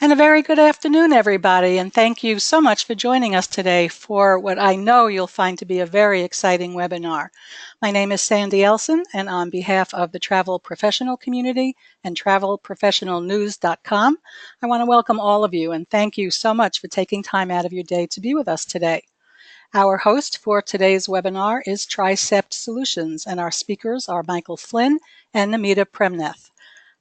And a very good afternoon, everybody, and thank you so much for joining us today for what I know you'll find to be a very exciting webinar. My name is Sandy Elson, and on behalf of the travel professional community and travelprofessionalnews.com, I want to welcome all of you and thank you so much for taking time out of your day to be with us today. Our host for today's webinar is Tricep Solutions, and our speakers are Michael Flynn and Namita Premnath.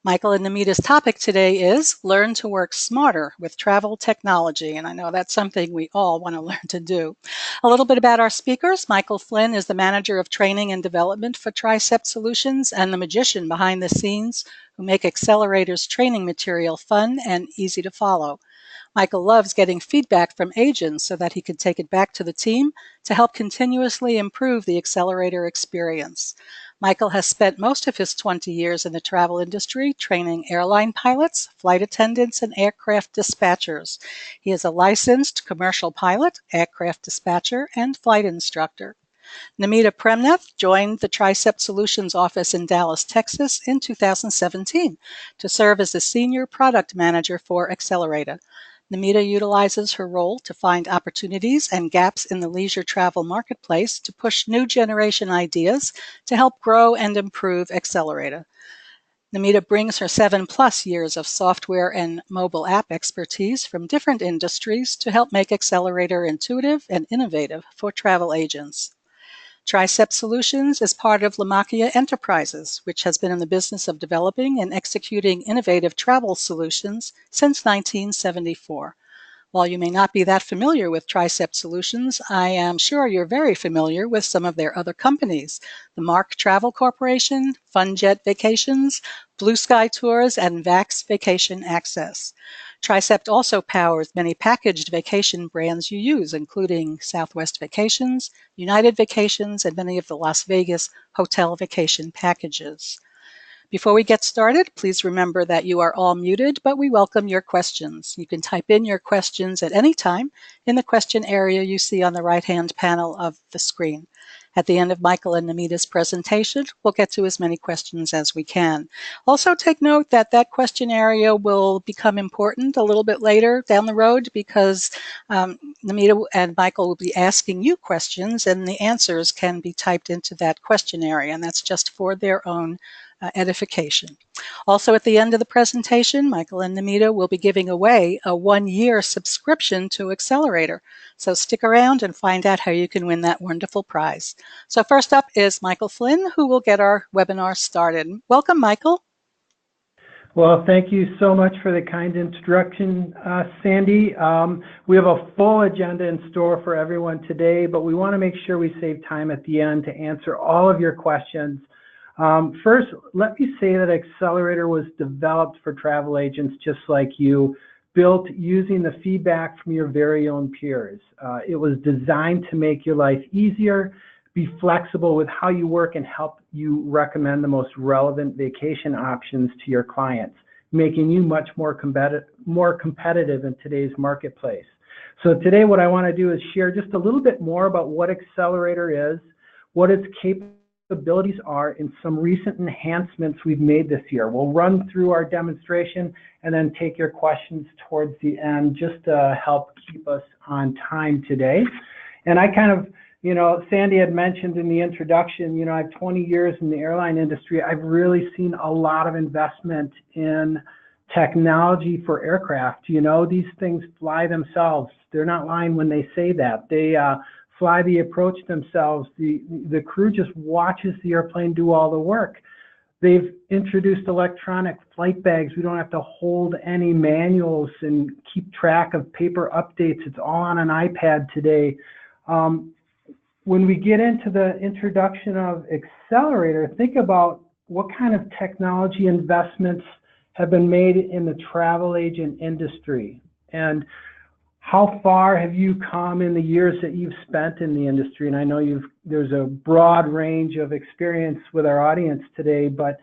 Michael and Namita's topic today is Learn to Work Smarter with Travel Technology, and I know that's something we all want to learn to do. A little bit about our speakers. Michael Flynn is the Manager of Training and Development for Tricep Solutions and the magician behind the scenes who make Accelerator's training material fun and easy to follow. Michael loves getting feedback from agents so that he can take it back to the team to help continuously improve the Accelerator experience. Michael has spent most of his 20 years in the travel industry training airline pilots, flight attendants, and aircraft dispatchers. He is a licensed commercial pilot, aircraft dispatcher, and flight instructor. Namita Premnath joined the Tricep Solutions office in Dallas, Texas in 2017 to serve as the Senior Product Manager for Accelerator. Namita utilizes her role to find opportunities and gaps in the leisure travel marketplace to push new generation ideas to help grow and improve Accelerator. Namita brings her 7+ years of software and mobile app expertise from different industries to help make Accelerator intuitive and innovative for travel agents. Tricep Solutions is part of Lamakia Enterprises, which has been in the business of developing and executing innovative travel solutions since 1974. While you may not be that familiar with Tricep Solutions, I am sure you're very familiar with some of their other companies, the Mark Travel Corporation, FunJet Vacations, Blue Sky Tours, and VAX Vacation Access. Tricep also powers many packaged vacation brands you use, including Southwest Vacations, United Vacations, and many of the Las Vegas hotel vacation packages. Before we get started, please remember that you are all muted, but we welcome your questions. You can type in your questions at any time in the question area you see on the right-hand panel of the screen. At the end of Michael and Namita's presentation, we'll get to as many questions as we can. Also take note that that question area will become important a little bit later down the road because Namita and Michael will be asking you questions and the answers can be typed into that question area, and that's just for their own edification. Also at the end of the presentation, Michael and Namita will be giving away a 1-year subscription to Accelerator. So stick around and find out how you can win that wonderful prize. So first up is Michael Flynn, who will get our webinar started. Welcome, Michael. Well, thank you so much for the kind introduction, Sandy. We have a full agenda in store for everyone today, but we want to make sure we save time at the end to answer all of your questions. First, let me say that Accelerator was developed for travel agents just like you, built using the feedback from your very own peers. It was designed to make your life easier, be flexible with how you work, and help you recommend the most relevant vacation options to your clients, making you much more competitive in today's marketplace. So today what I want to do is share just a little bit more about what Accelerator is, what its capabilities are, and some recent enhancements we've made this year. We'll run through our demonstration and then take your questions towards the end just to help keep us on time today. And I kind of, Sandy had mentioned in the introduction, I have 20 years in the airline industry. I've really seen a lot of investment in technology for aircraft. These things fly themselves. They're not lying when they say that. They fly the approach themselves. The crew just watches the airplane do all the work. They've introduced electronic flight bags. We don't have to hold any manuals and keep track of paper updates. It's all on an iPad today. When we get into the introduction of Accelerator, think about what kind of technology investments have been made in the travel agent industry, and how far have you come in the years that you've spent in the industry? And I know there's a broad range of experience with our audience today, but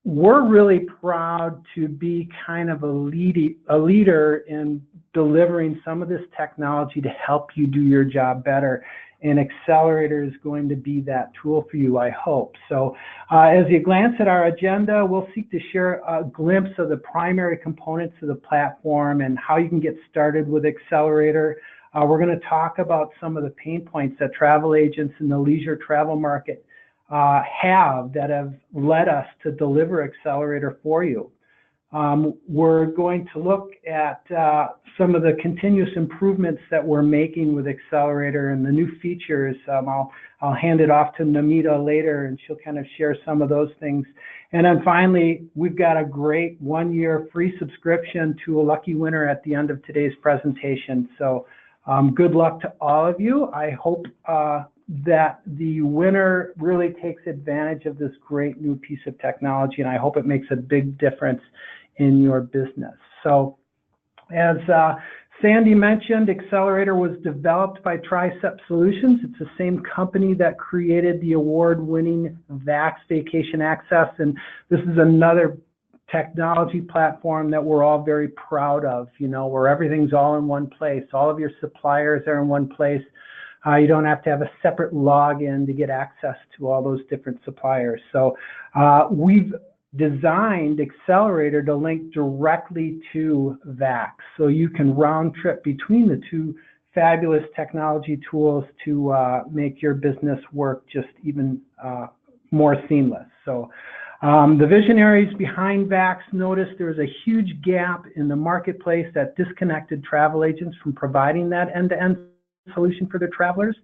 we're really proud to be kind of a leader in delivering some of this technology to help you do your job better. and Accelerator is going to be that tool for you, I hope. So as you glance at our agenda, we'll seek to share a glimpse of the primary components of the platform and how you can get started with Accelerator. We're going to talk about some of the pain points that travel agents in the leisure travel market that have led us to deliver Accelerator for you. We're going to look at some of the continuous improvements that we're making with Accelerator and the new features. I'll hand it off to Namita later, and she'll kind of share some of those things. And then finally, we've got a great 1-year free subscription to a lucky winner at the end of today's presentation. So good luck to all of you. I hope that the winner really takes advantage of this great new piece of technology, and I hope it makes a big difference in your business. So as Sandy mentioned, Accelerator was developed by Tricep Solutions. It's the same company that created the award-winning VAX Vacation Access, and this is another technology platform that we're all very proud of, you know, where everything's all in one place. All of your suppliers are in one place. You don't have to have a separate login to get access to all those different suppliers. So we've designed Accelerator to link directly to VAX, so you can round trip between the two fabulous technology tools to make your business work just even more seamless. So the visionaries behind VAX noticed there was a huge gap in the marketplace that disconnected travel agents from providing that end-to-end solution for their travelers,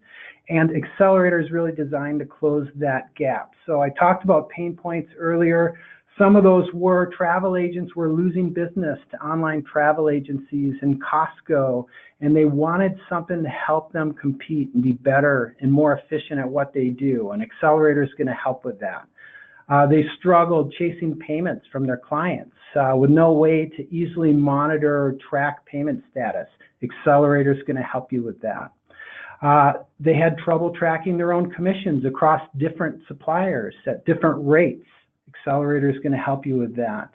and Accelerator is really designed to close that gap. So I talked about pain points earlier. Some of those were travel agents were losing business to online travel agencies and Costco, and they wanted something to help them compete and be better and more efficient at what they do, and Accelerator is going to help with that. They struggled chasing payments from their clients with no way to easily monitor or track payment status. Accelerator is going to help you with that. They had trouble tracking their own commissions across different suppliers at different rates. Accelerator is going to help you with that.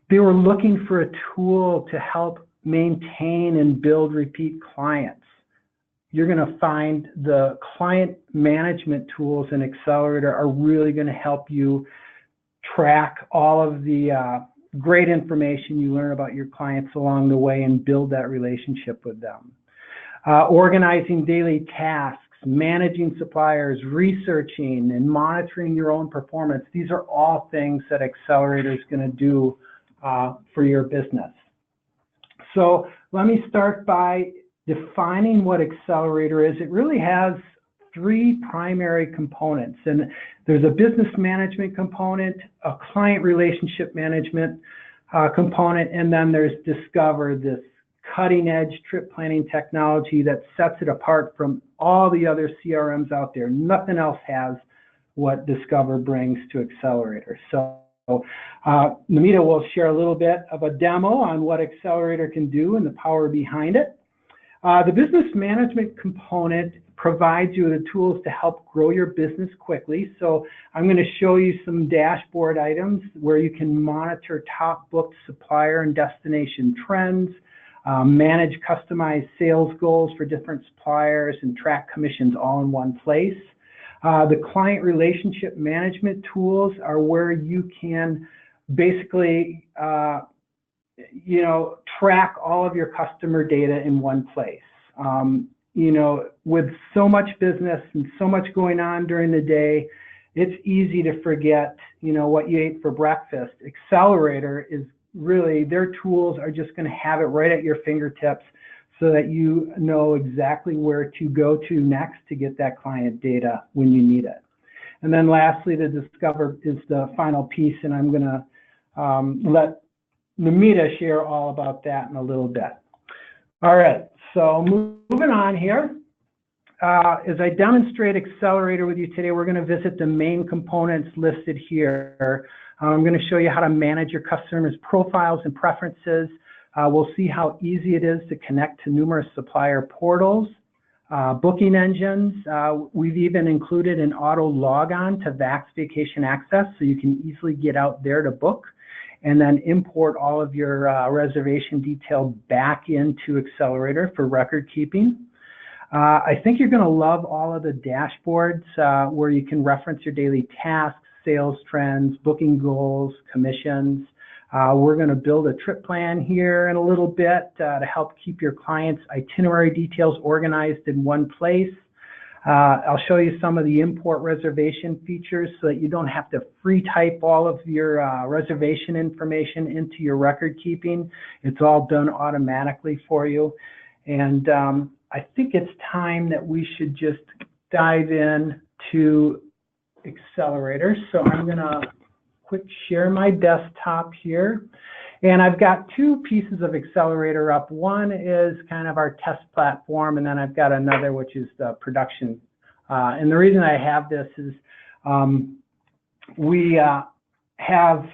They were looking for a tool to help maintain and build repeat clients. You're going to find the client management tools in Accelerator are really going to help you track all of the great information you learn about your clients along the way and build that relationship with them. Organizing daily tasks, managing suppliers, researching and monitoring your own performance. These are all things that Accelerator is going to do for your business. So let me start by defining what Accelerator is. It really has 3 primary components, and there's a business management component, a client relationship management component, and then there's Discover, this cutting-edge trip planning technology that sets it apart from all the other CRMs out there. Nothing else has what Discover brings to Accelerator. So Namita will share a little bit of a demo on what Accelerator can do and the power behind it. The business management component provides you with the tools to help grow your business quickly. So I'm going to show you some dashboard items where you can monitor top booked supplier and destination trends, manage customized sales goals for different suppliers, and track commissions all in one place. The client relationship management tools are where you can basically track all of your customer data in one place. With so much business and so much going on during the day, it's easy to forget, what you ate for breakfast. Accelerator is really, their tools are just going to have it right at your fingertips so that you know exactly where to go to next to get that client data when you need it. And then lastly, the Discover is the final piece, and I'm going to let Namita share all about that in a little bit. All right, so moving on here. As I demonstrate Accelerator with you today, we're going to visit the main components listed here. I'm going to show you how to manage your customers' profiles and preferences. We'll see how easy it is to connect to numerous supplier portals, booking engines. We've even included an auto logon to VAX Vacation Access, so you can easily get out there to book and then import all of your reservation detail back into Accelerator for record keeping. I think you're going to love all of the dashboards where you can reference your daily tasks, sales trends, booking goals, commissions. We're going to build a trip plan here in a little bit to help keep your clients' itinerary details organized in one place. I'll show you some of the import reservation features so that you don't have to free type all of your reservation information into your record keeping. It's all done automatically for you. And I think it's time that we should just dive in to Accelerator. So I'm going to quick share my desktop here. And I've got two pieces of Accelerator up. One is kind of our test platform, and then I've got another which is the production. And the reason I have this is we have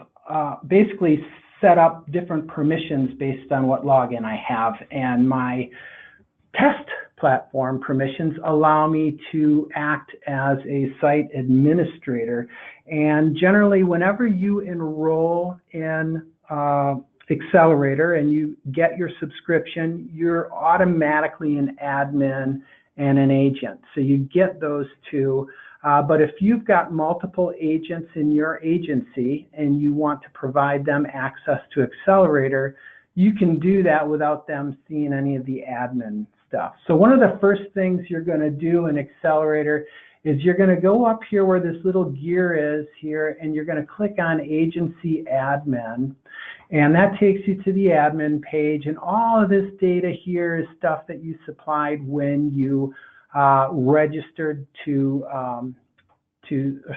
basically set up different permissions based on what login I have, and my test platform permissions allow me to act as a site administrator. And generally, whenever you enroll in Accelerator and you get your subscription, you're automatically an admin and an agent. So you get those two. But if you've got multiple agents in your agency and you want to provide them access to Accelerator, you can do that without them seeing any of the admin stuff. So one of the first things you're going to do in Accelerator is you're going to go up here where this little gear is here, and you're going to click on Agency Admin, and that takes you to the admin page. And all of this data here is stuff that you supplied when you registered to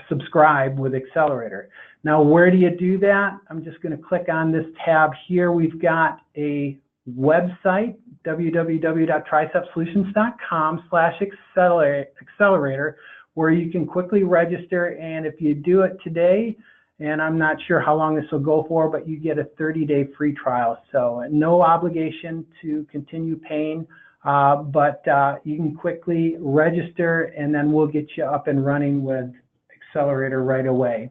subscribe with Accelerator. Now, where do you do that? I'm just going to click on this tab here. We've got a website, www.tricepsolutions.com/accelerator, where you can quickly register. And if you do it today, and I'm not sure how long this will go for, but you get a 30-day free trial. So no obligation to continue paying, but you can quickly register, and then we'll get you up and running with Accelerator right away.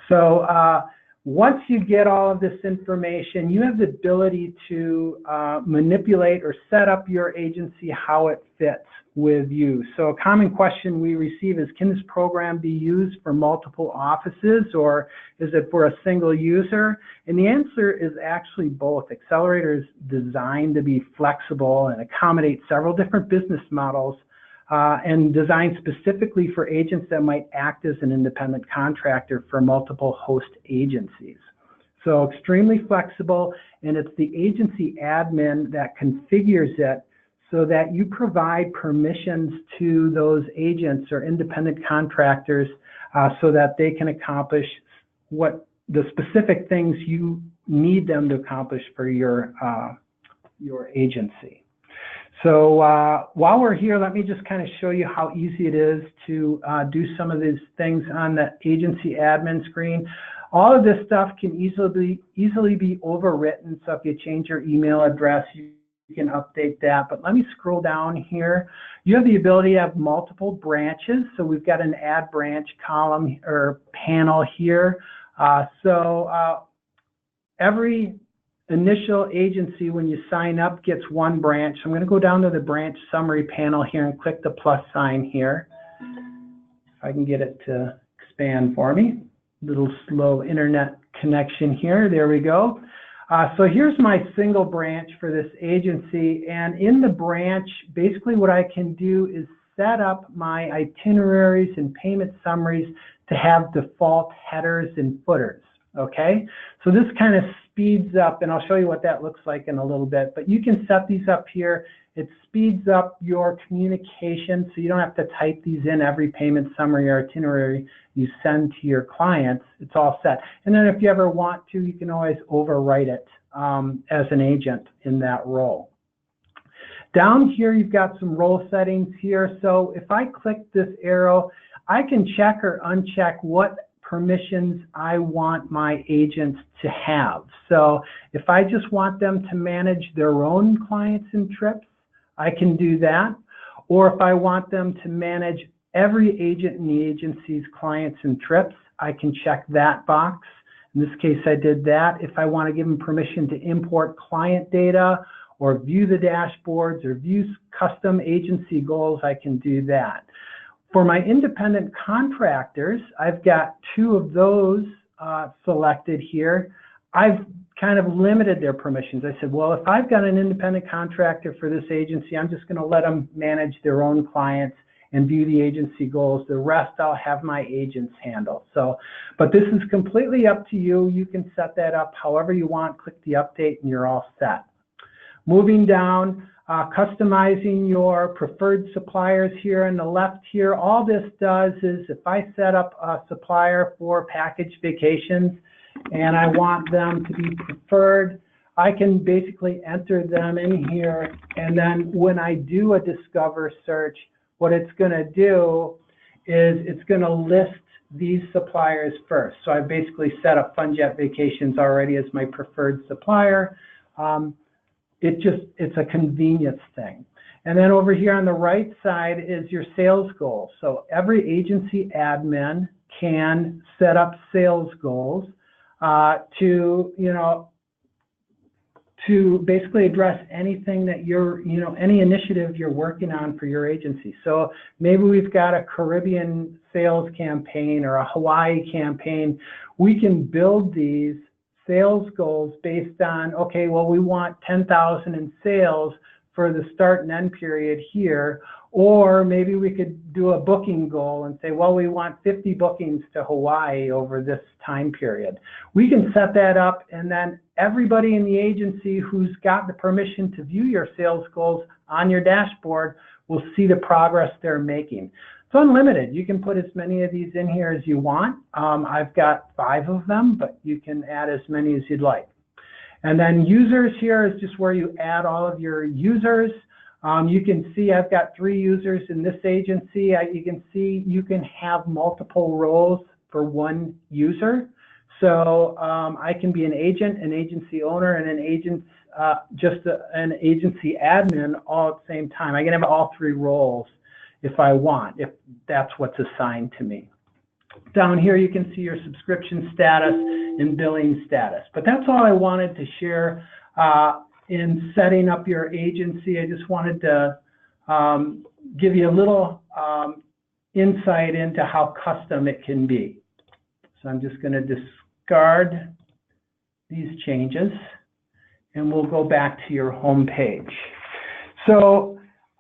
So once you get all of this information, you have the ability to manipulate or set up your agency how it fits with you. So a common question we receive is, can this program be used for multiple offices, or is it for a single user? And the answer is actually both. Accelerator is designed to be flexible and accommodate several different business models, and designed specifically for agents that might act as an independent contractor for multiple host agencies. So extremely flexible, and it's the agency admin that configures it so that you provide permissions to those agents or independent contractors so that they can accomplish what the specific things you need them to accomplish for your agency. So while we're here, let me just kind of show you how easy it is to do some of these things on the agency admin screen. All of this stuff can easily be overwritten. So if you change your email address, you can update that. But let me scroll down here. You have the ability to have multiple branches. So we've got an add branch column or panel here. Every initial agency, when you sign up, gets one branch. I'm going to go down to the branch summary panel here and click the plus sign here. If I can get it to expand for me. Little slow internet connection here. There we go. So here's my single branch for this agency. And in the branch, basically what I can do is set up my itineraries and payment summaries to have default headers and footers. Okay, so this kind of speeds up, and I'll show you what that looks like in a little bit, but you can set these up here. It speeds up your communication, so you don't have to type these in every payment summary or itinerary you send to your clients. It's all set. And then if you ever want to, you can always overwrite it as an agent in that role. Down here, you've got some role settings here. So if I click this arrow, I can check or uncheck what permissions I want my agents to have. So if I just want them to manage their own clients and trips, I can do that. Or if I want them to manage every agent in the agency's clients and trips, I can check that box. In this case, I did that. If I want to give them permission to import client data or view the dashboards or view custom agency goals, I can do that. For my independent contractors, I've got 2 of those selected here. I've kind of limited their permissions. I said, well, if I've got an independent contractor for this agency, I'm just going to let them manage their own clients and view the agency goals. The rest I'll have my agents handle. So, but this is completely up to you. You can set that up however you want. Click the update and you're all set. Moving down, customizing your preferred suppliers here on the left here. All this does is if I set up a supplier for package vacations and I want them to be preferred, I can basically enter them in here, and then when I do a Discover search, what it's going to do is it's going to list these suppliers first. So I basically set up FunJet Vacations already as my preferred supplier. It's a convenience thing. And then over here on the right side is your sales goals. So every agency admin can set up sales goals to basically address anything that any initiative you're working on for your agency. So maybe we've got a Caribbean sales campaign or a Hawaii campaign. We can build these sales goals based on, okay, well, we want 10,000 in sales for the start and end period here, or maybe we could do a booking goal and say, well, we want 50 bookings to Hawaii over this time period. We can set that up, and then everybody in the agency who's got the permission to view your sales goals on your dashboard will see the progress they're making. It's unlimited. You can put as many of these in here as you want. I've got 5 of them, but you can add as many as you'd like. And then users here is just where you add all of your users. You can see I've got 3 users in this agency. You can see you can have multiple roles for one user. So I can be an agent, an agency owner, and an agency admin all at the same time. I can have all 3 roles if I want, if that's what's assigned to me. Down here you can see your subscription status and billing status. But that's all I wanted to share in setting up your agency. I just wanted to give you a little insight into how custom it can be. So I'm just going to discard these changes and we'll go back to your home page. So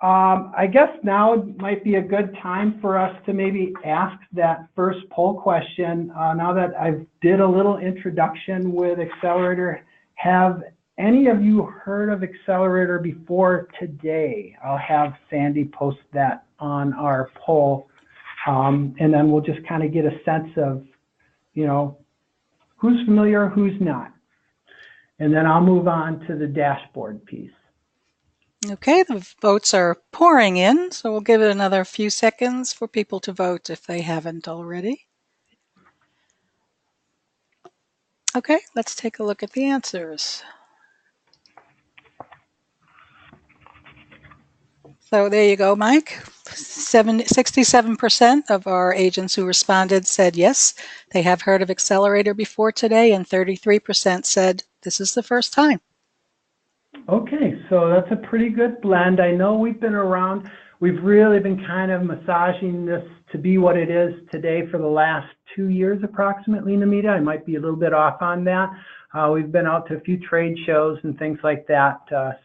I guess now might be a good time for us to maybe ask that first poll question. Now that I've did a little introduction with Accelerator, have any of you heard of Accelerator before today? I'll have Sandy post that on our poll, and then we'll just kind of get a sense of, who's familiar, who's not. And then I'll move on to the dashboard piece. Okay, the votes are pouring in, so we'll give it another few seconds for people to vote if they haven't already. Okay, let's take a look at the answers. So there you go, Mike. 67% of our agents who responded said yes, they have heard of Accelerator before today, and 33% said this is the first time. Okay, so that's a pretty good blend. I know we've been around, we've really been kind of massaging this to be what it is today for the last 2 years approximately, Namita. I might be a little bit off on that. We've been out to a few trade shows and things like that.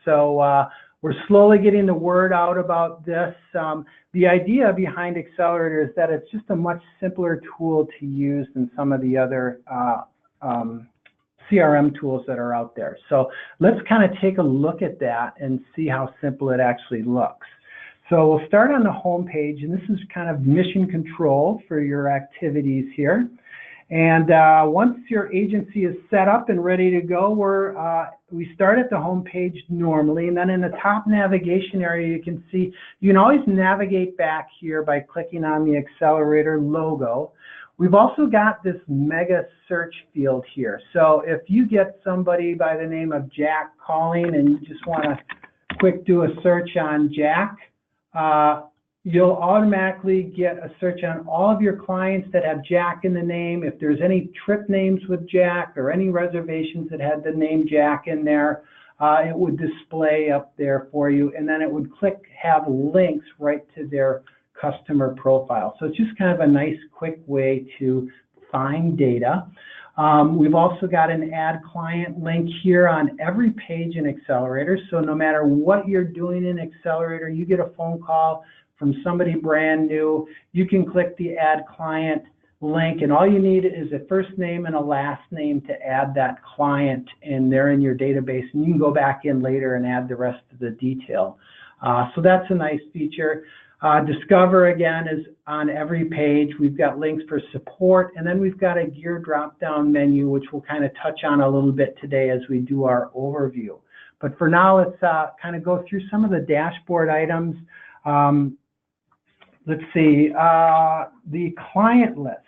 So we're slowly getting the word out about this. The idea behind Accelerator is that it's just a much simpler tool to use than some of the other CRM tools that are out there. So let's kind of take a look at that and see how simple it actually looks. So we'll start on the home page, and this is kind of mission control for your activities here. And once your agency is set up and ready to go, we start at the home page normally, and then in the top navigation area you can see you can always navigate back here by clicking on the Accelerator logo. We've also got this mega search field here. So if you get somebody by the name of Jack calling and you just want to quick do a search on Jack, you'll automatically get a search on all of your clients that have Jack in the name. If there's any trip names with Jack or any reservations that had the name Jack in there, it would display up there for you, and then it would have links right to their customer profile. So it's just kind of a nice quick way to find data. We've also got an add client link here on every page in Accelerator. So no matter what you're doing in Accelerator, you get a phone call from somebody brand new, you can click the add client link, and all you need is a first name and a last name to add that client, and they're in your database, and you can go back in later and add the rest of the detail. So that's a nice feature. Discover, again, is on every page. We've got links for support, and then we've got a gear drop-down menu, which we'll kind of touch on a little bit today as we do our overview. But for now, let's kind of go through some of the dashboard items. Let's see, the client list.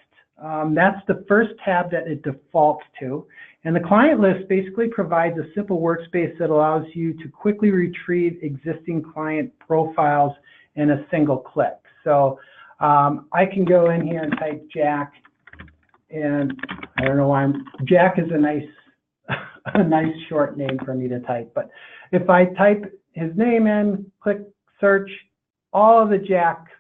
That's the first tab that it defaults to. And the client list basically provides a simple workspace that allows you to quickly retrieve existing client profiles in a single click. So I can go in here and type Jack, and I don't know why Jack is a nice short name for me to type. But if I type his name in, click search, all of the Jacks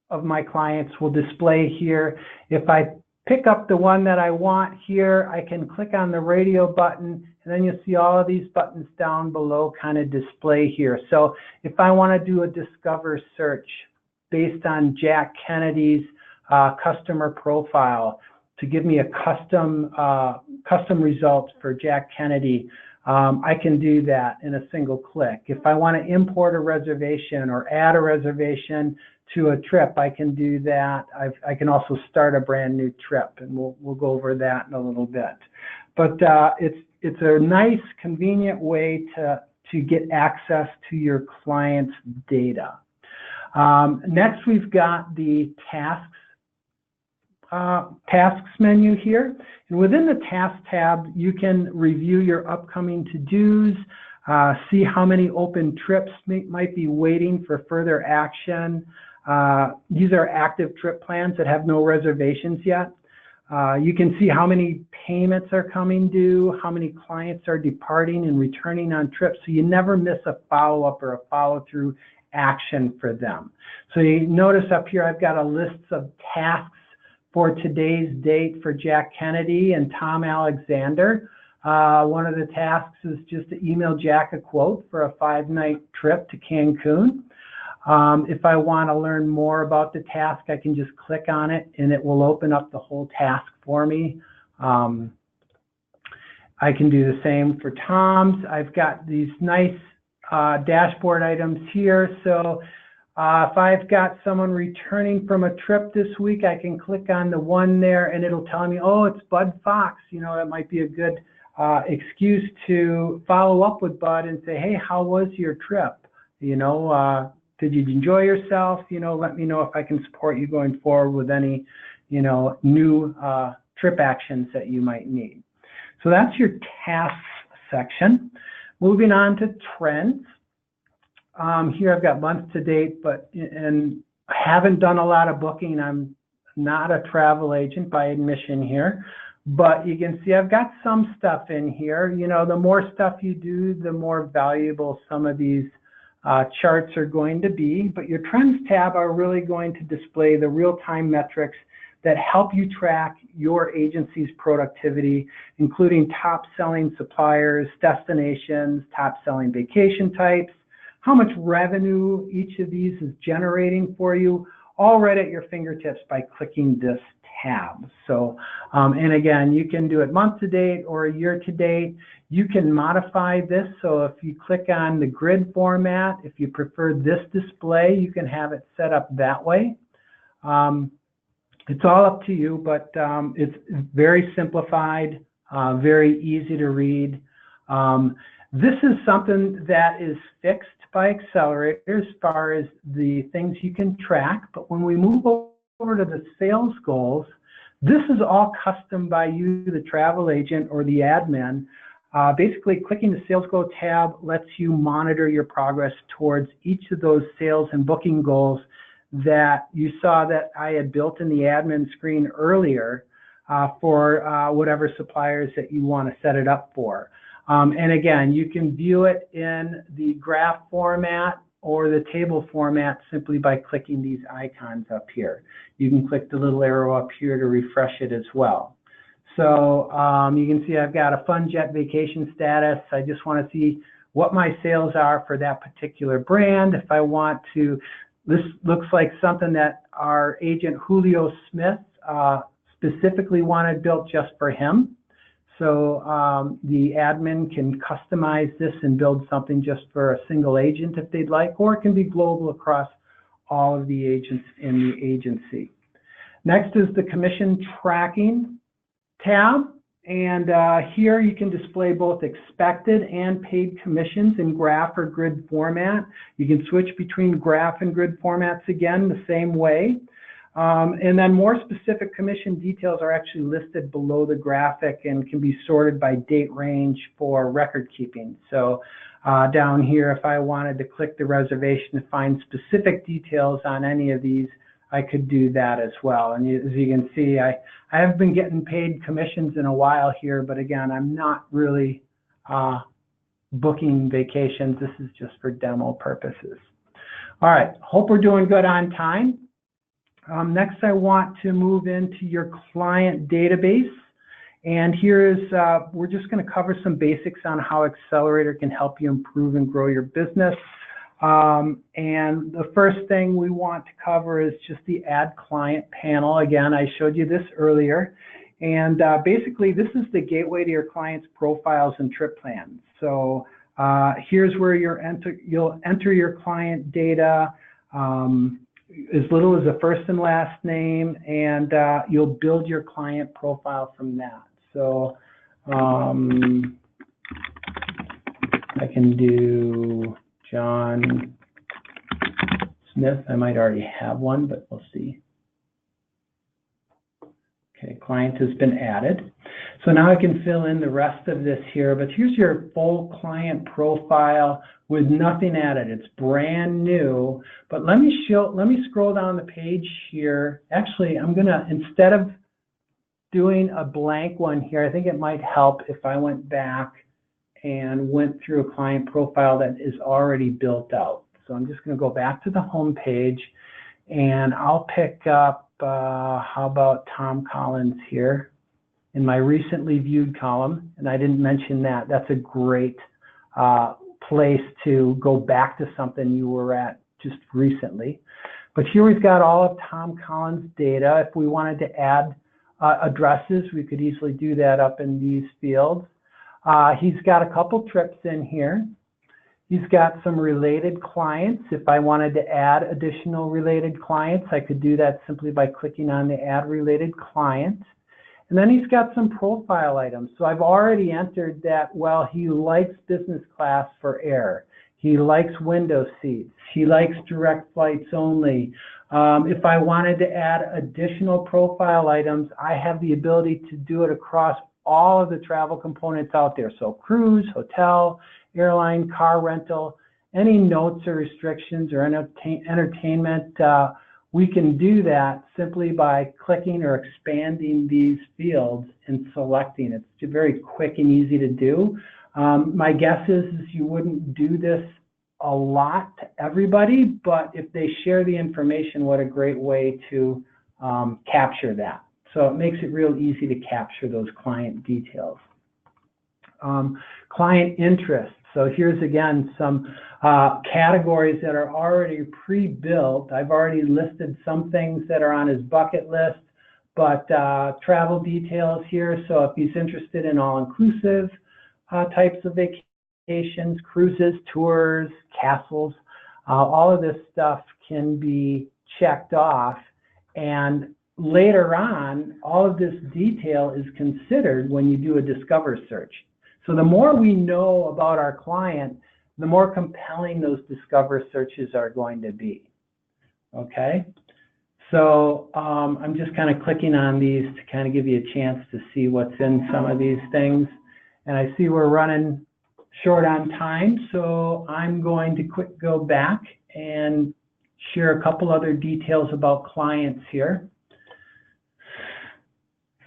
of my clients will display here. If I pick up the one that I want here, I can click on the radio button, and then you'll see all of these buttons down below kind of display here. So if I want to do a discover search based on Jack Kennedy's customer profile to give me a custom results for Jack Kennedy, I can do that in a single click. If I want to import a reservation or add a reservation to a trip, I can do that. I can also start a brand new trip, and we'll go over that in a little bit. But it's a nice, convenient way to get access to your client's data. Next, we've got the tasks menu here. And within the Tasks tab, you can review your upcoming to-dos, see how many open trips might be waiting for further action. These are active trip plans that have no reservations yet. You can see how many payments are coming due, how many clients are departing and returning on trips, so you never miss a follow-up or a follow-through action for them. So you notice up here I've got a list of tasks for today's date for Jack Kennedy and Tom Alexander. One of the tasks is just to email Jack a quote for a 5-night trip to Cancun. If I want to learn more about the task, I can just click on it and it will open up the whole task for me. I can do the same for Tom's. I've got these nice dashboard items here. So if I've got someone returning from a trip this week, I can click on the one there and it'll tell me, oh, it's Bud Fox. You know, that might be a good excuse to follow up with Bud and say, hey, how was your trip? You know, did you enjoy yourself? You know, let me know if I can support you going forward with any, you know, new trip actions that you might need. So that's your tasks section. Moving on to trends. Here I've got month to date, and I haven't done a lot of booking. I'm not a travel agent by admission here, but you can see I've got some stuff in here. You know, the more stuff you do, the more valuable some of these charts are going to be, but your trends tab are really going to display the real-time metrics that help you track your agency's productivity, including top-selling suppliers, destinations, top-selling vacation types, how much revenue each of these is generating for you, all right at your fingertips by clicking this tab. So, and again, you can do it month to date or year to date. You can modify this. So if you click on the grid format, if you prefer this display, you can have it set up that way. It's all up to you, but it's very simplified, very easy to read. This is something that is fixed by Accelerator as far as the things you can track. But when we move over to the sales goals, this is all custom by you, the travel agent or the admin. Basically, clicking the sales goal tab lets you monitor your progress towards each of those sales and booking goals that you saw that I had built in the admin screen earlier for whatever suppliers that you want to set it up for. And again, you can view it in the graph format or the table format simply by clicking these icons up here. You can click the little arrow up here to refresh it as well. So you can see I've got a Fun Jet vacation status. I just want to see what my sales are for that particular brand. If I want to, this looks like something that our agent Julio Smith specifically wanted built just for him. So the admin can customize this and build something just for a single agent if they'd like, or it can be global across all of the agents in the agency. Next is the commission tracking tab. And here you can display both expected and paid commissions in graph or grid format. You can switch between graph and grid formats again the same way. And then more specific commission details are actually listed below the graphic and can be sorted by date range for record keeping. So down here, if I wanted to click the reservation to find specific details on any of these, I could do that as well. And as you can see, I haven't been getting paid commissions in a while here, but again, I'm not really booking vacations. This is just for demo purposes. All right, hope we're doing good on time. Next, I want to move into your client database. And here's, we're just going to cover some basics on how Accelerator can help you improve and grow your business. And the first thing we want to cover is just the Add Client panel. Again, I showed you this earlier. And basically, this is the gateway to your clients' profiles and trip plans. So here's where you'll enter your client data, as little as a first and last name, and you'll build your client profile from that. So I can do John Smith. I might already have one, but we'll see. Okay, client has been added. So now I can fill in the rest of this here, but here's your full client profile with nothing added. It's brand new, but let me scroll down the page here. Actually, I'm gonna, instead of doing a blank one here, I think it might help if I went back and went through a client profile that is already built out. So I'm just gonna go back to the home page and I'll pick up, how about Tom Collins here in my recently viewed column. And I didn't mention that. That's a great place to go back to something you were at just recently. But here we've got all of Tom Collins' data. If we wanted to add addresses, we could easily do that up in these fields. He's got a couple trips in here. He's got some related clients. If I wanted to add additional related clients, I could do that simply by clicking on the Add Related Client. And then he's got some profile items. So I've already entered that, well, he likes business class for air. He likes window seats. He likes direct flights only. If I wanted to add additional profile items, I have the ability to do it across all of the travel components out there. So cruise, hotel, airline, car rental, any notes or restrictions or entertainment, we can do that simply by clicking or expanding these fields and selecting. It's very quick and easy to do. My guess is you wouldn't do this a lot to everybody, but if they share the information, what a great way to capture that. So it makes it real easy to capture those client details. Client interest. So here's again some categories that are already pre-built. I've already listed some things that are on his bucket list, but travel details here. So if he's interested in all-inclusive types of vacations, cruises, tours, castles, all of this stuff can be checked off. And later on, all of this detail is considered when you do a Discover search. So the more we know about our client, the more compelling those Discover searches are going to be. Okay, so I'm just kind of clicking on these to kind of give you a chance to see what's in some of these things. And I see we're running short on time, so I'm going to go back and share a couple other details about clients here.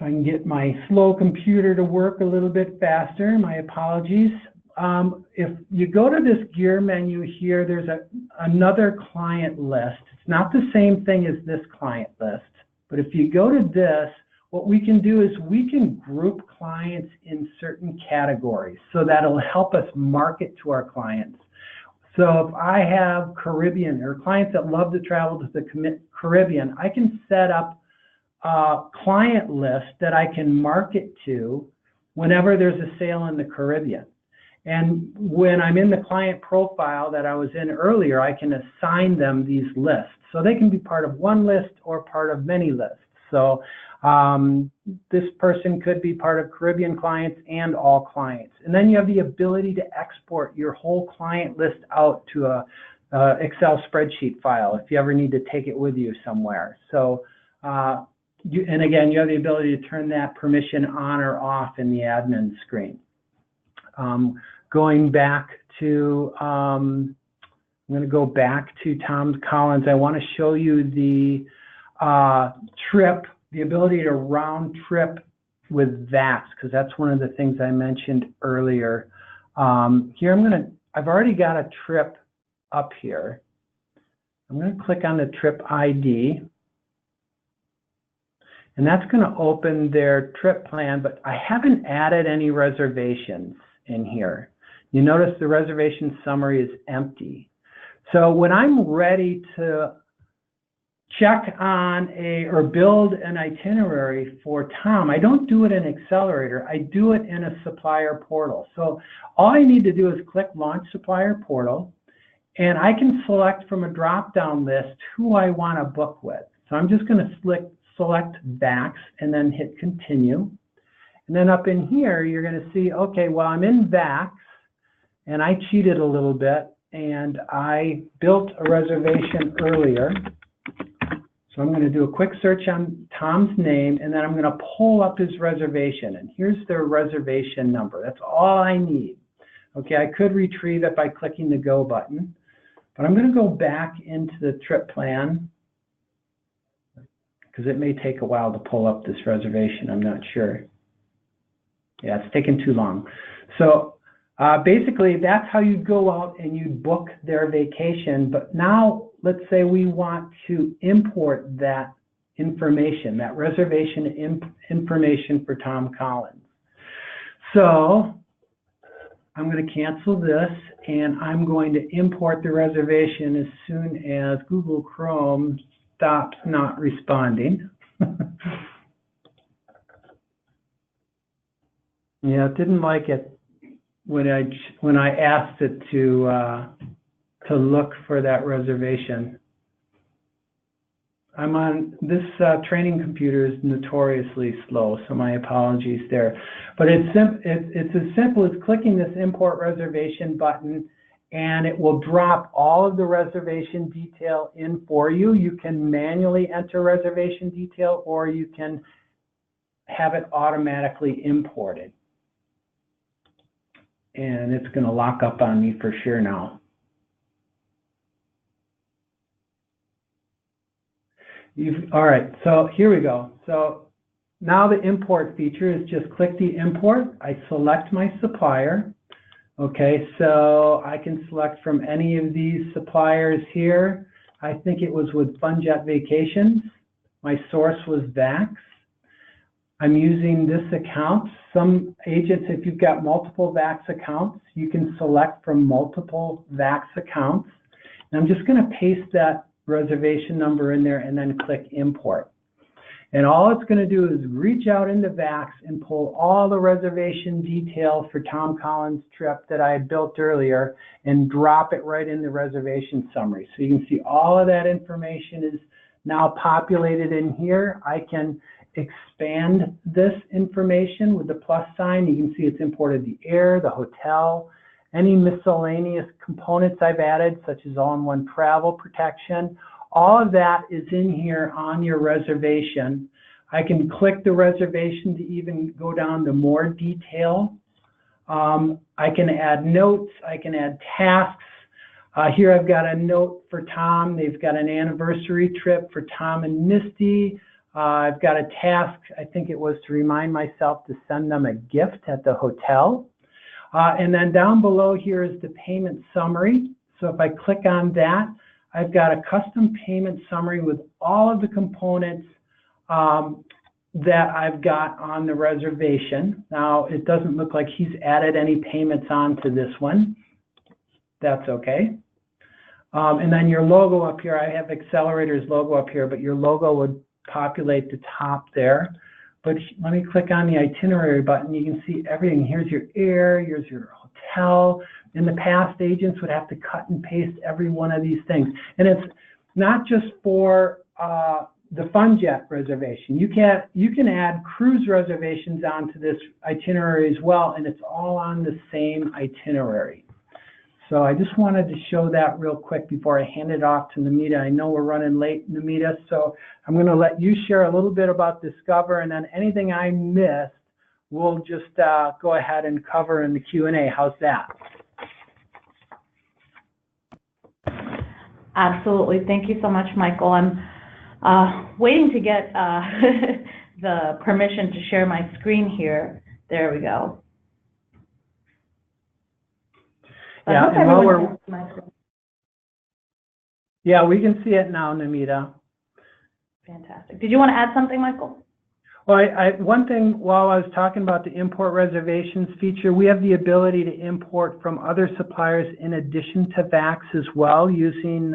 If I can get my slow computer to work a little bit faster, my apologies. If you go to this gear menu here, there's another client list. It's not the same thing as this client list, but if you go to this, what we can do is we can group clients in certain categories, so that'll help us market to our clients. So if I have Caribbean or clients that love to travel to the Caribbean, I can set up a client list that I can market to whenever there's a sale in the Caribbean. And when I'm in the client profile that I was in earlier, I can assign them these lists. So they can be part of one list or part of many lists. So this person could be part of Caribbean clients and all clients. And then you have the ability to export your whole client list out to a Excel spreadsheet file if you ever need to take it with you somewhere. So, and again, you have the ability to turn that permission on or off in the admin screen. Going back to, I'm going to go back to Tom Collins. I want to show you the trip, the ability to round trip with VAX, because that's one of the things I mentioned earlier. Here I've already got a trip up here. I'm going to click on the trip ID. And that's going to open their trip plan, but I haven't added any reservations in here. You notice the reservation summary is empty. So when I'm ready to check on or build an itinerary for Tom, I don't do it in Accelerator, I do it in a supplier portal. So all I need to do is click Launch Supplier Portal, and I can select from a drop-down list who I want to book with. So I'm just going to select VAX and then hit Continue. And then up in here, you're going to see, okay, well, I'm in VAX, and I cheated a little bit, and I built a reservation earlier. So I'm going to do a quick search on Tom's name, and then I'm going to pull up his reservation. And here's their reservation number. That's all I need. Okay, I could retrieve it by clicking the Go button, but I'm going to go back into the trip plan because it may take a while to pull up this reservation. I'm not sure. Yeah, it's taking too long. So basically, that's how you go out and you book their vacation. But now, let's say we want to import that information, that reservation information for Tom Collins. So I'm going to cancel this, and I'm going to import the reservation as soon as Google Chrome stops not responding. Yeah, it didn't like it when I asked it to look for that reservation. I'm on this training computer is notoriously slow, so my apologies there. But it's as simple as clicking this import reservation button, and it will drop all of the reservation detail in for you. You can manually enter reservation detail, or you can have it automatically imported. And it's going to lock up on me for sure now. All right, so here we go. So now the import feature is just click the import. I select my supplier. Okay, so I can select from any of these suppliers here. I think it was with FunJet Vacations. My source was VAX. I'm using this account. Some agents, if you've got multiple VAX accounts, you can select from multiple VAX accounts. And I'm just going to paste that reservation number in there and then click import. And all it's going to do is reach out into VAX and pull all the reservation detail for Tom Collins' trip that I had built earlier and drop it right in the reservation summary. So you can see all of that information is now populated in here. I can expand this information with the plus sign. You can see it's imported the air, the hotel, any miscellaneous components I've added, such as all-in-one travel protection. All of that is in here on your reservation. I can click the reservation to even go down to more detail. I can add notes. I can add tasks. Here I've got a note for Tom. They've got an anniversary trip for Tom and Misty. I've got a task, I think it was to remind myself to send them a gift at the hotel. And then down below here is the payment summary. So if I click on that, I've got a custom payment summary with all of the components that I've got on the reservation. Now, it doesn't look like he's added any payments onto this one. That's okay. And then your logo up here, I have Accelerator's logo up here, but your logo would populate the top there. But let me click on the itinerary button. You can see everything. Here's your air, here's your hotel. In the past, agents would have to cut and paste every one of these things. And it's not just for the fun jet reservation. You can add cruise reservations onto this itinerary as well, and it's all on the same itinerary. So I just wanted to show that real quick before I hand it off to Namita. I know we're running late, Namita, so I'm going to let you share a little bit about Discover, and then anything I missed, we'll just go ahead and cover in the Q&A. How's that? Absolutely. Thank you so much, Michael. I'm waiting to get the permission to share my screen here. There we go. Yeah, and while we can see it now, Namita. Fantastic. Did you want to add something, Michael? Well, one thing while I was talking about the import reservations feature, we have the ability to import from other suppliers in addition to VAX as well, using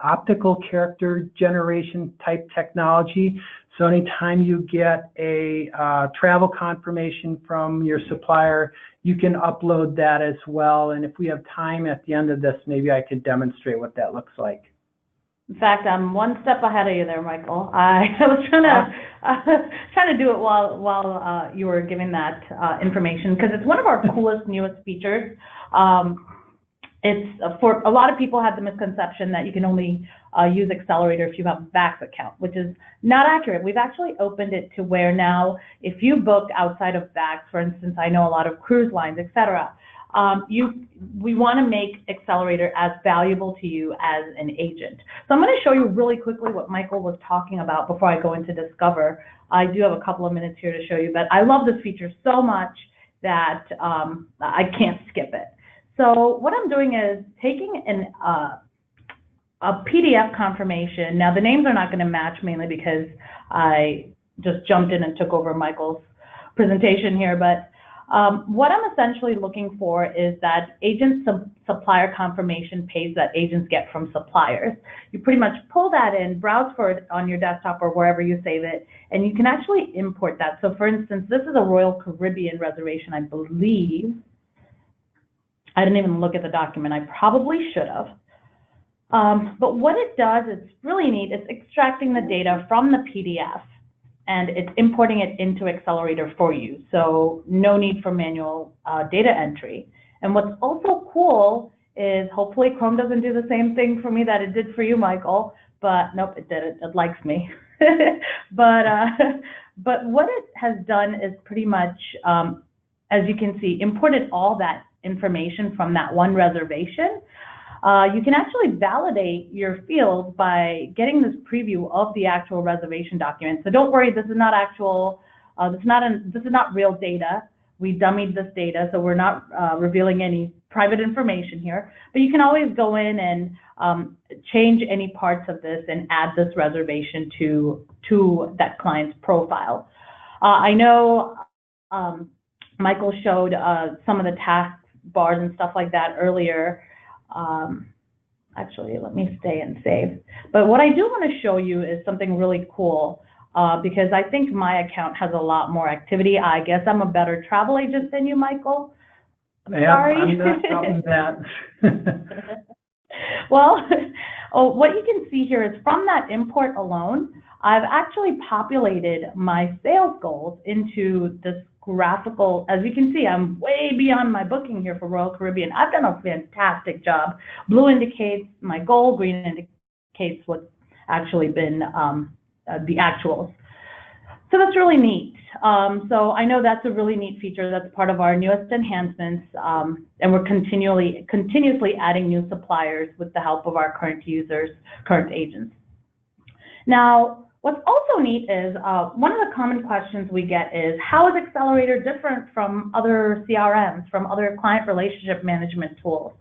optical character generation type technology. So anytime you get a travel confirmation from your supplier, you can upload that as well. And if we have time at the end of this, maybe I could demonstrate what that looks like. In fact, I'm one step ahead of you there, Michael. I was trying to do it while you were giving that information, because it's one of our coolest, newest features. It's for a lot of people have the misconception that you can only use Accelerator if you have a VAX account, which is not accurate. We've actually opened it to where now, if you book outside of VAX, for instance, I know a lot of cruise lines, etc. We want to make Accelerator as valuable to you as an agent. So I'm going to show you really quickly what Michael was talking about before I go into Discover. I do have a couple of minutes here to show you, but I love this feature so much that I can't skip it. So what I'm doing is taking a PDF confirmation. Now the names are not going to match, mainly because I just jumped in and took over Michael's presentation here, but what I'm essentially looking for is that agent supplier confirmation page that agents get from suppliers. You pretty much pull that in, browse for it on your desktop or wherever you save it, and you can actually import that. So for instance, this is a Royal Caribbean reservation, I believe. I didn't even look at the document. I probably should have. But what it does, it's really neat. It's extracting the data from the PDF and it's importing it into Accelerator for you. So no need for manual data entry. And what's also cool is hopefully Chrome doesn't do the same thing for me that it did for you, Michael. But nope, it did it. It likes me. But what it has done is pretty much, as you can see, imported all that information from that one reservation. You can actually validate your field by getting this preview of the actual reservation document. So don't worry, this is not actual, this is not real data. We dummied this data, so we're not revealing any private information here. But you can always go in and change any parts of this and add this reservation to that client's profile. I know Michael showed some of the task bars and stuff like that earlier. Actually, let me stay and save. But what I do want to show you is something really cool because I think my account has a lot more activity. I guess I'm a better travel agent than you, Michael. I'm sorry. I'm not doubting that. Well, what you can see here is from that import alone, I've actually populated my sales goals into this graphical. As you can see, I'm way beyond my booking here for Royal Caribbean. I've done a fantastic job. Blue indicates my goal, green indicates what's actually been the actuals. So that's really neat. So I know that's a really neat feature. That's part of our newest enhancements, and we're continuously adding new suppliers with the help of our current users, current agents. Now, What's also neat is one of the common questions we get is, how is Accelerator different from other CRMs, from other client relationship management tools?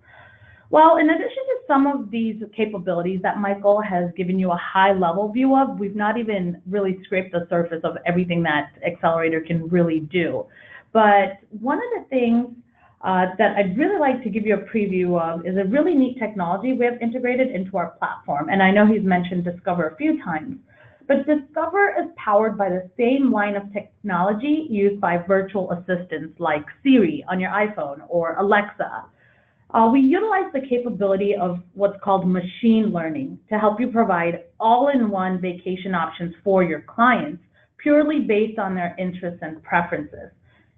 Well, in addition to some of these capabilities that Michael has given you a high-level view of, we've not even really scraped the surface of everything that Accelerator can really do. But one of the things that I'd really like to give you a preview of is a really neat technology we have integrated into our platform. And I know he's mentioned Discover a few times, but Discover is powered by the same line of technology used by virtual assistants like Siri on your iPhone or Alexa. We utilize the capability of what's called machine learning to help you provide all-in-one vacation options for your clients, purely based on their interests and preferences.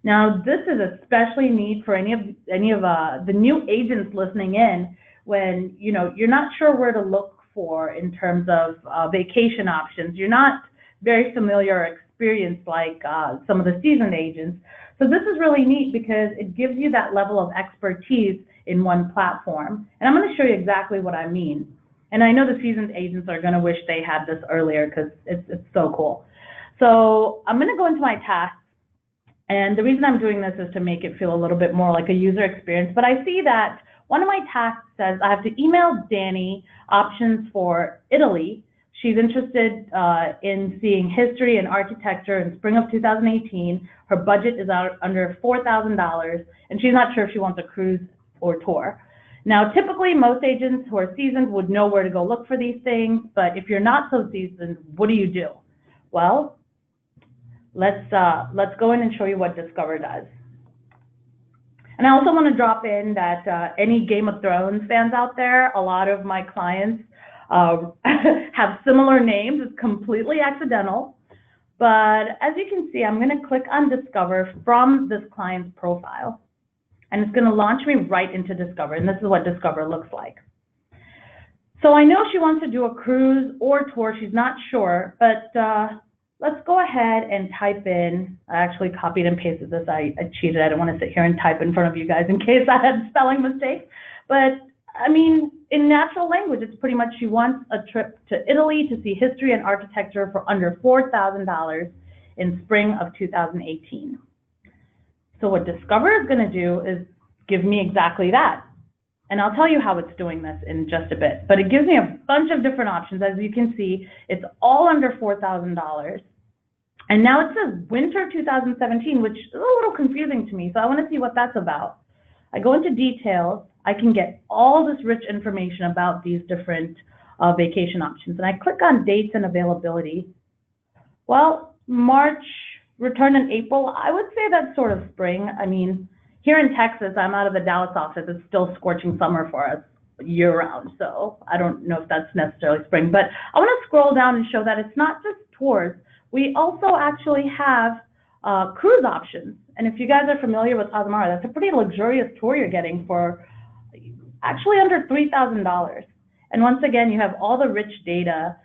Now, this is especially neat for any of the new agents listening in when you're not sure where to look for in terms of vacation options. You're not very familiar or experienced like some of the seasoned agents. So this is really neat because it gives you that level of expertise in one platform. And I'm going to show you exactly what I mean. And I know the seasoned agents are going to wish they had this earlier because it's so cool. So I'm going to go into my tasks. And the reason I'm doing this is to make it feel a little bit more like a user experience. But I see that one of my tasks says I have to email Danny options for Italy. She's interested in seeing history and architecture in spring of 2018. Her budget is out under $4,000, and she's not sure if she wants a cruise or tour. Now, typically, most agents who are seasoned would know where to go look for these things, but if you're not so seasoned, what do? Well, let's go in and show you what Discover does. And I also want to drop in that any Game of Thrones fans out there, a lot of my clients have similar names. It's completely accidental. But as you can see, I'm going to click on Discover from this client's profile. And it's going to launch me right into Discover. And this is what Discover looks like. So I know she wants to do a cruise or tour. She's not sure. But let's go ahead and type in. I actually copied and pasted this. I cheated. I don't want to sit here and type in front of you guys in case I had spelling mistakes. But I mean, in natural language, it's pretty much she wants a trip to Italy to see history and architecture for under $4,000 in spring of 2018. So what Discover is going to do is give me exactly that. And I'll tell you how it's doing this in just a bit. But it gives me a bunch of different options. As you can see, it's all under $4,000. And now it says winter 2017, which is a little confusing to me. So I want to see what that's about. I go into details. I can get all this rich information about these different vacation options. And I click on dates and availability. Well, March, return in April, I would say that's sort of spring. I mean, here in Texas, I'm out of the Dallas office. It's still scorching summer for us year-round. So I don't know if that's necessarily spring. But I want to scroll down and show that it's not just tours. We also actually have cruise options. And if you guys are familiar with Azamara, that's a pretty luxurious tour you're getting for actually under $3,000. And once again, you have all the rich data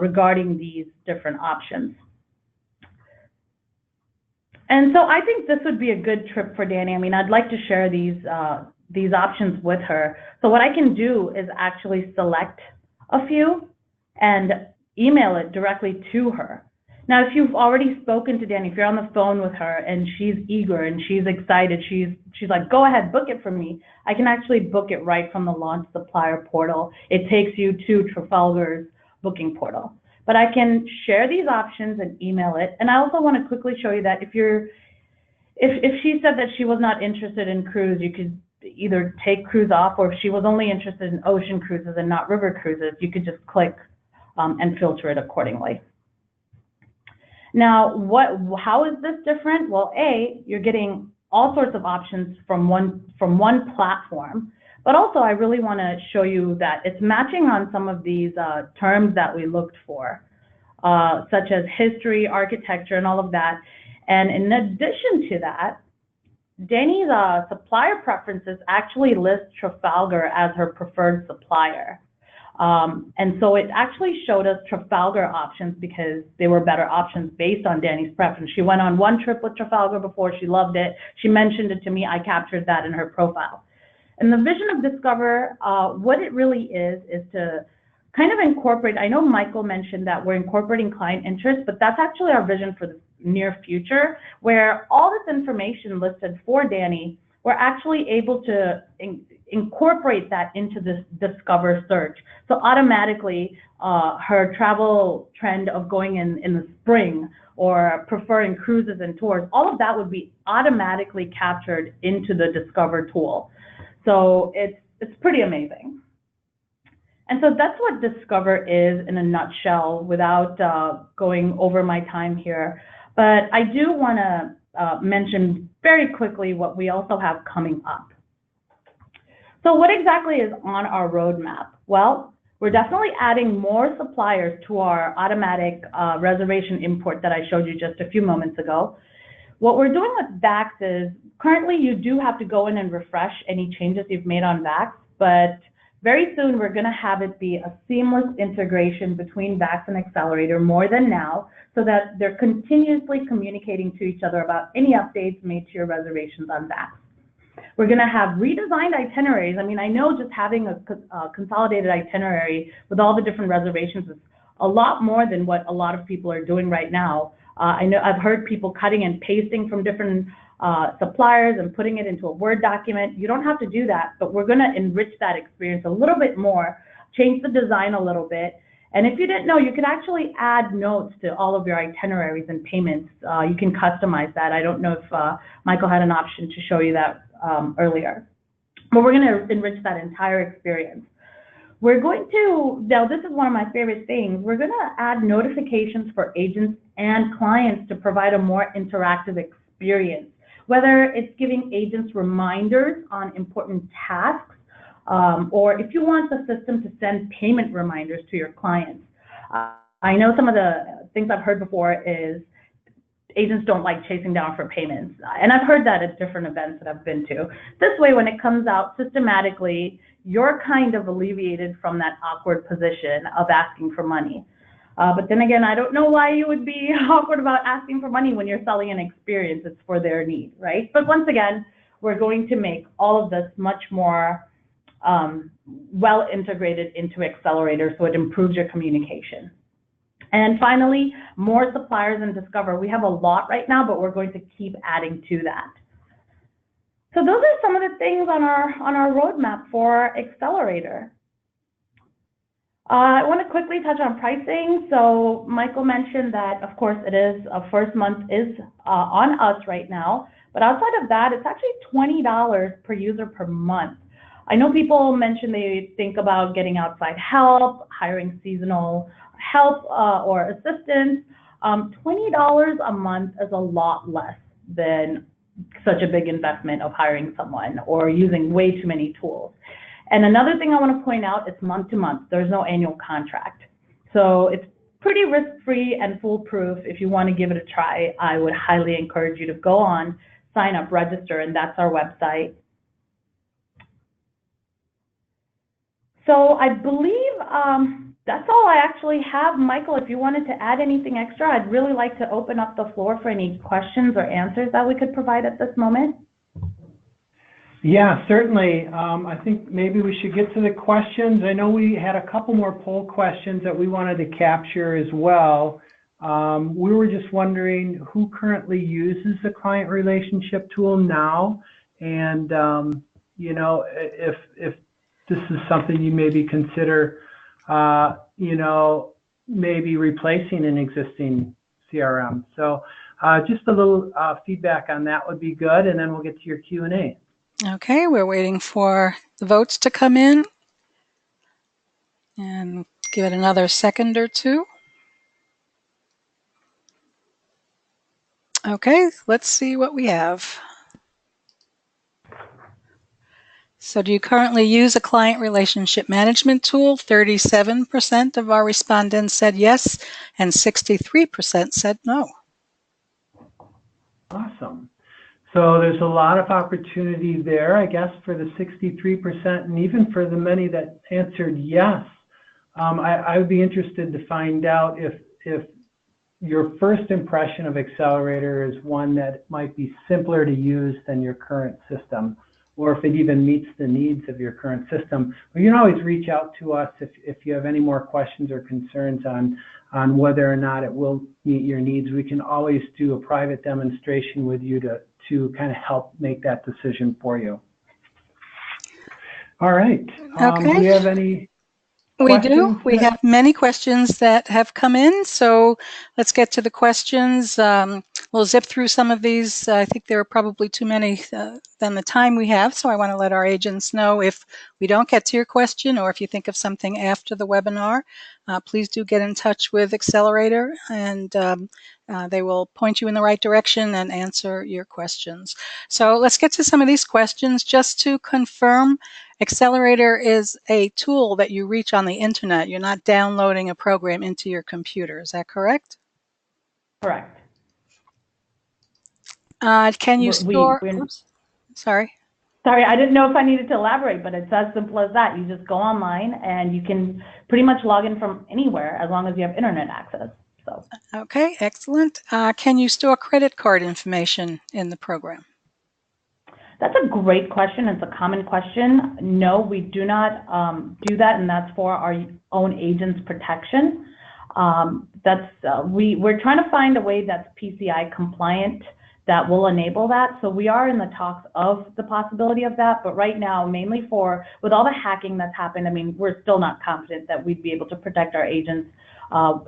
regarding these different options. And so I think this would be a good trip for Danny. I mean, I'd like to share these options with her. So what I can do is actually select a few and email it directly to her. Now, if you've already spoken to Danny, if you're on the phone with her and she's eager and she's excited, she's like, go ahead, book it for me. I can actually book it right from the Launch Supplier portal. It takes you to Trafalgar's booking portal. But I can share these options and email it. And I also want to quickly show you that if she said that she was not interested in cruise, you could either take cruise off, or if she was only interested in ocean cruises and not river cruises, you could just click and filter it accordingly. Now, how is this different? Well, A, you're getting all sorts of options from one platform. But also, I really want to show you that it's matching on some of these terms that we looked for, such as history, architecture, and all of that. And in addition to that, Danny's supplier preferences actually list Trafalgar as her preferred supplier. And so it actually showed us Trafalgar options because they were better options based on Danny's preference. She went on one trip with Trafalgar before. She loved it. She mentioned it to me. I captured that in her profile. And the vision of Discover, what it really is to kind of incorporate, I know Michael mentioned that we're incorporating client interest, but that's actually our vision for the near future, where all this information listed for Danny, we're actually able to incorporate that into this Discover search. So automatically, her travel trend of going in the spring or preferring cruises and tours, all of that would be automatically captured into the Discover tool. So it's pretty amazing. And so that's what Discover is in a nutshell without going over my time here. But I do want to mention very quickly what we also have coming up. So what exactly is on our roadmap? Well, we're definitely adding more suppliers to our automatic reservation import that I showed you just a few moments ago. What we're doing with VAX is currently you do have to go in and refresh any changes you've made on VAX, but very soon we're going to have it be a seamless integration between VAX and Accelerator more than now, so that they're continuously communicating to each other about any updates made to your reservations on VAX. We're going to have redesigned itineraries. I mean, I know just having a consolidated itinerary with all the different reservations is a lot more than what a lot of people are doing right now. I know I've heard people cutting and pasting from different suppliers and putting it into a Word document. You don't have to do that, but we're going to enrich that experience a little bit more, change the design a little bit. And if you didn't know, you could actually add notes to all of your itineraries and payments. You can customize that. I don't know if Michael had an option to show you that earlier. But we're going to enrich that entire experience. We're going to, now this is one of my favorite things, we're going to add notifications for agents and clients to provide a more interactive experience, whether it's giving agents reminders on important tasks, or if you want the system to send payment reminders to your clients. I know some of the things I've heard before is agents don't like chasing down for payments. And I've heard that at different events that I've been to. This way, when it comes out systematically, you're kind of alleviated from that awkward position of asking for money. But then again, I don't know why you would be awkward about asking for money when you're selling an experience. It's for their need, right? But once again, we're going to make all of this much more well integrated into Accelerator, so it improves your communication. And finally, more suppliers in Discover. We have a lot right now, but we're going to keep adding to that. So those are some of the things on our roadmap for Accelerator. I want to quickly touch on pricing. So Michael mentioned that, of course, it is first month is on us right now, but outside of that, it's actually $20 per user per month. I know people mention they think about getting outside help, hiring seasonal help or assistance. $20 a month is a lot less than such a big investment of hiring someone or using way too many tools. And another thing I want to point out, it's month to month. There's no annual contract. So it's pretty risk-free and foolproof. If you want to give it a try, I would highly encourage you to go on, sign up, register, and that's our website. So I believe that's all I actually have. Michael, if you wanted to add anything extra, I'd really like to open up the floor for any questions or answers that we could provide at this moment. Yeah, certainly. I think maybe we should get to the questions. I know we had a couple more poll questions that we wanted to capture as well. We were just wondering who currently uses the client relationship tool now, and you know, if this is something you maybe consider, you know, maybe replacing an existing CRM. So just a little feedback on that would be good, and then we'll get to your Q&A. Okay, we're waiting for the votes to come in, and give it another second or two. Okay, let's see what we have. So do you currently use a client relationship management tool? 37% of our respondents said yes, and 63% said no. Awesome. So there's a lot of opportunity there, I guess, for the 63%, and even for the many that answered yes. I would be interested to find out if your first impression of Accelerator is one that might be simpler to use than your current system, or if it even meets the needs of your current system. But you can always reach out to us if you have any more questions or concerns on whether or not it will meet your needs. We can always do a private demonstration with you to kind of help make that decision for you. All right. Okay. Do we have any We questions? do. We have many questions that have come in, so let's get to the questions. We'll zip through some of these. I think there are probably too many than the time we have, so I want to let our agents know if we don't get to your question or if you think of something after the webinar. Please do get in touch with Accelerator, and they will point you in the right direction and answer your questions. So let's get to some of these questions. Just to confirm, Accelerator is a tool that you reach on the internet. You're not downloading a program into your computer. Is that correct? Correct. Can you store? Oops, sorry. Sorry, I didn't know if I needed to elaborate, but it's as simple as that. You just go online and you can pretty much log in from anywhere as long as you have internet access. So. Okay, excellent. Can you store credit card information in the program? That's a great question. It's a common question. No, we do not do that, and that's for our own agents' protection. We're trying to find a way that's PCI compliant that will enable that. So we are in the talks of the possibility of that, but right now, mainly with all the hacking that's happened, I mean, we're still not confident that we'd be able to protect our agents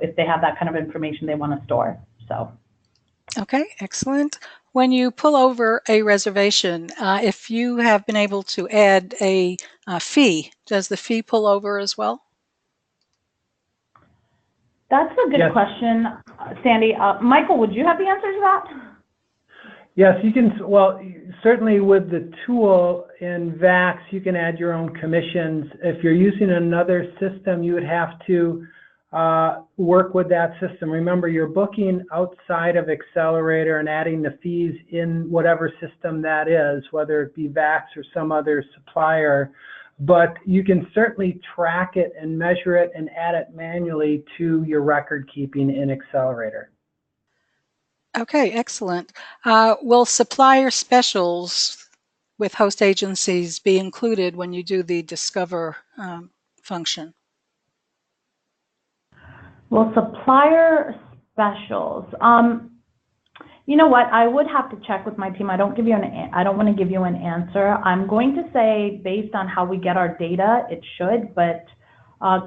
if they have that kind of information they want to store. So. Okay, excellent. When you pull over a reservation, if you have been able to add a fee, does the fee pull over as well? That's a good question, Sandy. Michael, would you have the answer to that? Yes, you can. Well, certainly with the tool in VAX, you can add your own commissions. If you're using another system, you would have to work with that system. Remember, you're booking outside of Accelerator and adding the fees in whatever system that is, whether it be VAX or some other supplier. But you can certainly track it and measure it and add it manually to your record keeping in Accelerator. Okay, excellent. Will supplier specials with host agencies be included when you do the Discover function? Well, supplier specials. You know what? I would have to check with my team. I don't want to give you an answer. I'm going to say based on how we get our data, it should. But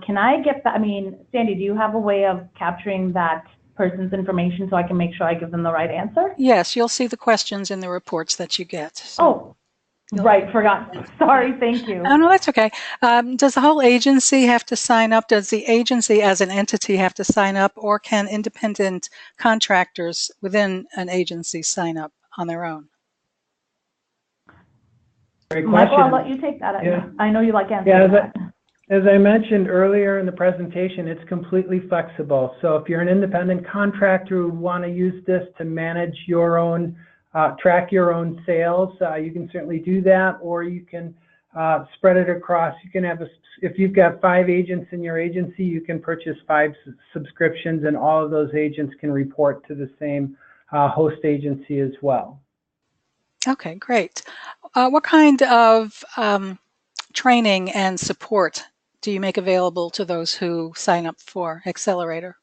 can I get that? I mean, Sandy, do you have a way of capturing that person's information so I can make sure I give them the right answer? Yes, you'll see the questions in the reports that you get. So. Oh. Right, forgot. Sorry, thank you. Oh, no, that's okay. Does the whole agency have to sign up? Does the agency as an entity have to sign up, or can independent contractors within an agency sign up on their own? Great question. Michael, I'll let you take that. Yeah. I know you like answering that. As I mentioned earlier in the presentation, it's completely flexible. So if you're an independent contractor who want to use this to manage your own track your own sales, you can certainly do that, or you can spread it across. You can have if you've got 5 agents in your agency, you can purchase 5 subscriptions, and all of those agents can report to the same host agency as well. Okay, great. What kind of training and support do you make available to those who sign up for Accelerator?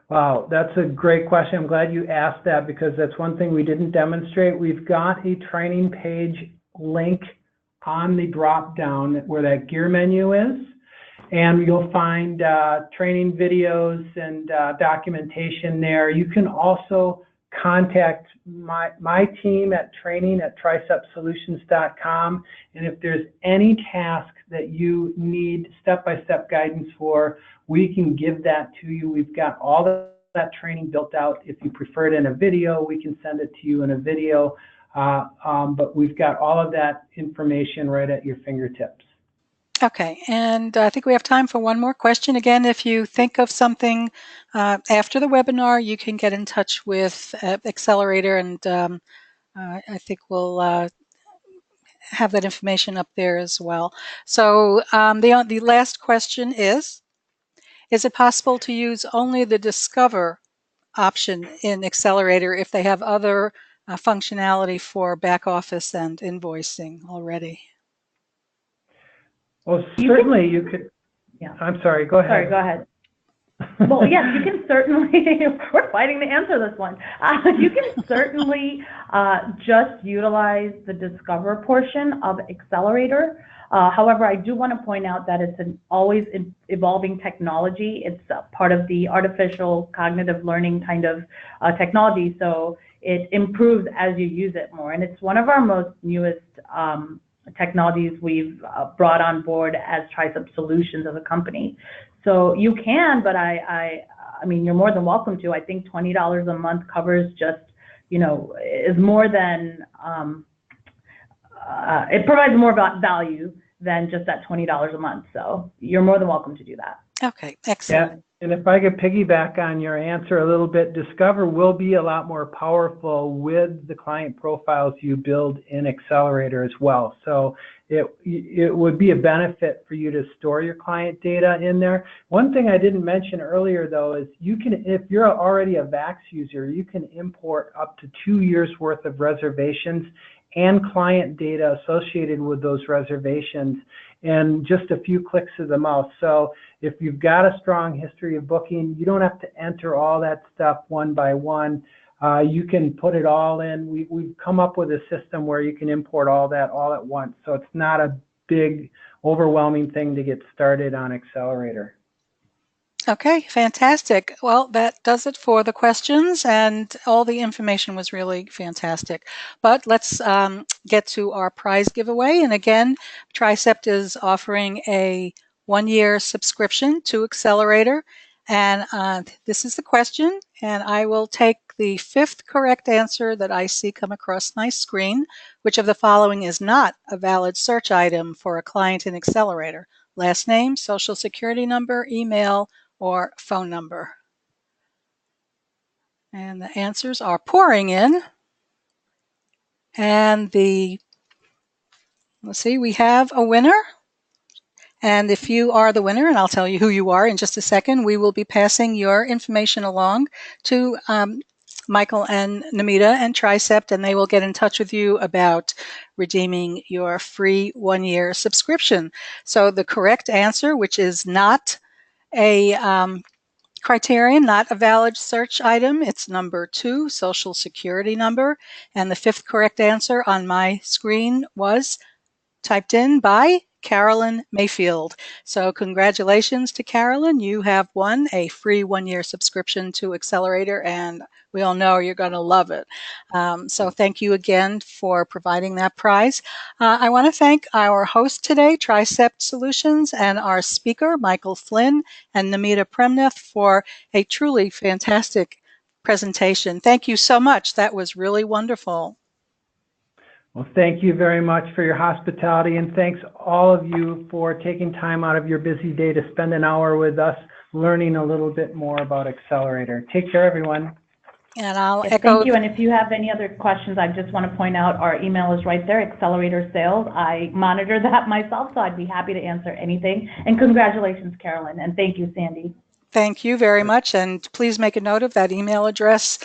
Wow, that's a great question. I'm glad you asked that because that's one thing we didn't demonstrate. We've got a training page link on the drop down where that gear menu is, and you'll find training videos and documentation there. You can also contact my team at training@tricepsolutions.com, and if there's any task that you need step-by-step guidance for, we can give that to you. We've got all that training built out. If you prefer it in a video, we can send it to you in a video, but we've got all of that information right at your fingertips. Okay, and I think we have time for one more question. Again, if you think of something after the webinar, you can get in touch with Accelerator, and I think we'll have that information up there as well. So the last question is it possible to use only the Discover option in Accelerator if they have other functionality for back office and invoicing already. Well, certainly you could. Yeah. I'm sorry, go ahead. Sorry, go ahead. Well, yes, you can certainly, we're fighting to answer this one. You can certainly just utilize the Discover portion of Accelerator. However, I do want to point out that it's an always evolving technology. It's part of the artificial cognitive learning kind of technology, so it improves as you use it more. And it's one of our most newest technologies we've brought on board as Tricep Solutions as a company. So you can, but I mean, you're more than welcome to. I think $20 a month covers just, you know, is more than, it provides more value than just that $20 a month. So you're more than welcome to do that. Okay, excellent. Yeah. And if I could piggyback on your answer a little bit, Discover will be a lot more powerful with the client profiles you build in Accelerator as well. So it would be a benefit for you to store your client data in there. One thing I didn't mention earlier, though, is you can, if you're already a VAX user, you can import up to 2 years worth of reservations and client data associated with those reservations in just a few clicks of the mouse. So if you've got a strong history of booking, you don't have to enter all that stuff one by one. You can put it all in. We've come up with a system where you can import all that all at once. So it's not a big, overwhelming thing to get started on Accelerator. Okay, fantastic. Well, that does it for the questions, and all the information was really fantastic. But let's get to our prize giveaway. And again, Tricep is offering a 1-year subscription to Accelerator. And this is the question, and I will take the 5th correct answer that I see come across my screen. Which of the following is not a valid search item for a client in Accelerator? Last name, social security number, email, or phone number? And the answers are pouring in. And let's see, we have a winner. And if you are the winner, and I'll tell you who you are in just a second, we will be passing your information along to Michael and Namita and Tricep, and they will get in touch with you about redeeming your free 1-year subscription. So the correct answer, which is not a criterion, not a valid search item, it's number 2, social security number. And the 5th correct answer on my screen was typed in by Carolyn Mayfield. So congratulations to Carolyn. You have won a free 1-year subscription to Accelerator, and we all know you're going to love it. So thank you again for providing that prize. I want to thank our host today, Tricep Solutions, and our speaker, Michael Flynn and Namita Premnath, for a truly fantastic presentation. Thank you so much. That was really wonderful. Well, thank you very much for your hospitality, and thanks all of you for taking time out of your busy day to spend an hour with us learning a little bit more about Accelerator. Take care, everyone. And I'll yes, echo. Thank you. And if you have any other questions, I just want to point out our email is right there, Accelerator Sales. I monitor that myself, so I'd be happy to answer anything. And congratulations, Carolyn, and thank you, Sandy. Thank you very much, and please make a note of that email address.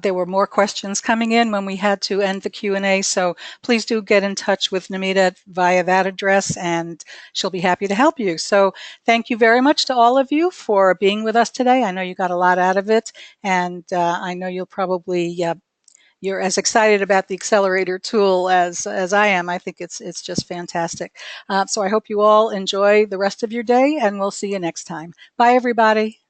There were more questions coming in when we had to end the Q&A, so please do get in touch with Namita via that address, and she'll be happy to help you. So thank you very much to all of you for being with us today. I know you got a lot out of it, and I know you'll probably you're as excited about the Accelerator tool as I am. I think it's just fantastic. So I hope you all enjoy the rest of your day, and we'll see you next time. Bye, everybody.